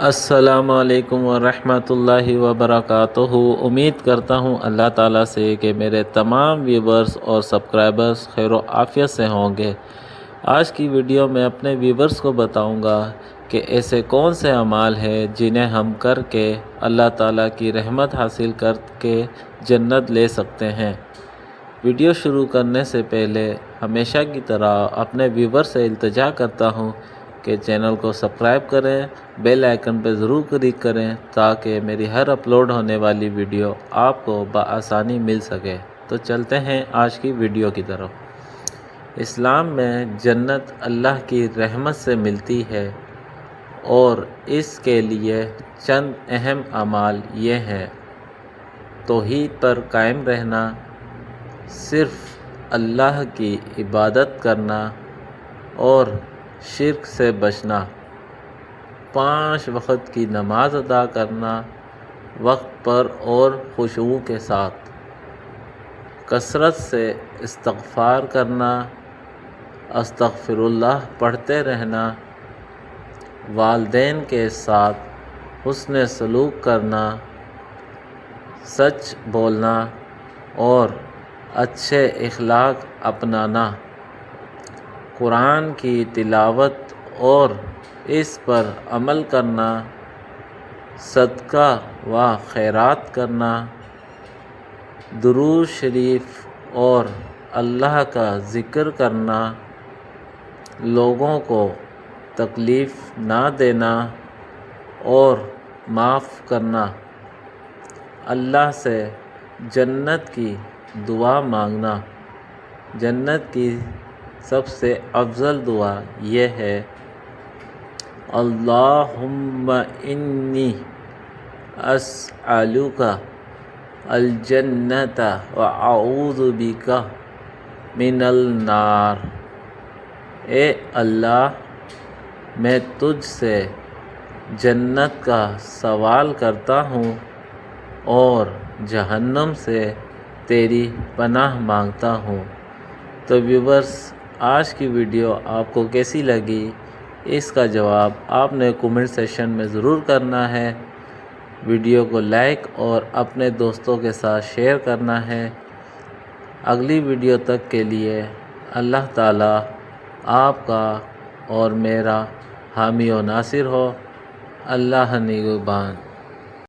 السلام علیکم ورحمۃ اللہ وبرکاتہ۔ امید کرتا ہوں اللہ تعالیٰ سے کہ میرے تمام ویورز اور سبسکرائبرز خیر و عافیت سے ہوں گے۔ آج کی ویڈیو میں اپنے ویورز کو بتاؤں گا کہ ایسے کون سے اعمال ہیں جنہیں ہم کر کے اللہ تعالیٰ کی رحمت حاصل کر کے جنت لے سکتے ہیں۔ ویڈیو شروع کرنے سے پہلے ہمیشہ کی طرح اپنے ویور سے التجا کرتا ہوں کہ چینل کو سبسکرائب کریں، بیل آئیکن پہ ضرور کلک کریں تاکہ میری ہر اپلوڈ ہونے والی ویڈیو آپ کو بآسانی مل سکے۔ تو چلتے ہیں آج کی ویڈیو کی طرف۔ اسلام میں جنت اللہ کی رحمت سے ملتی ہے اور اس کے لیے چند اہم اعمال یہ ہیں: توحید پر قائم رہنا، صرف اللہ کی عبادت کرنا اور شرک سے بچنا، 5 وقت کی نماز ادا کرنا وقت پر اور خشوع کے ساتھ، کثرت سے استغفار کرنا، استغفر اللہ پڑھتے رہنا، والدین کے ساتھ حسن سلوک کرنا، سچ بولنا اور اچھے اخلاق اپنانا، قرآن کی تلاوت اور اس پر عمل کرنا، صدقہ و خیرات کرنا، درود شریف اور اللہ کا ذکر کرنا، لوگوں کو تکلیف نہ دینا اور معاف کرنا، اللہ سے جنت کی دعا مانگنا۔ جنت کی سب سے افضل دعا یہ ہے: اللہم انی اسألک الجنۃ واعوذ بک من النار۔ اے اللہ، میں تجھ سے جنت کا سوال کرتا ہوں اور جہنم سے تیری پناہ مانگتا ہوں۔ تو ویورز، آج کی ویڈیو آپ کو کیسی لگی؟ اس کا جواب آپ نے کمنٹ سیکشن میں ضرور کرنا ہے۔ ویڈیو کو لائک اور اپنے دوستوں کے ساتھ شیئر کرنا ہے۔ اگلی ویڈیو تک کے لیے اللہ تعالیٰ آپ کا اور میرا حامی و ناصر ہو۔ اللہ نگہبان۔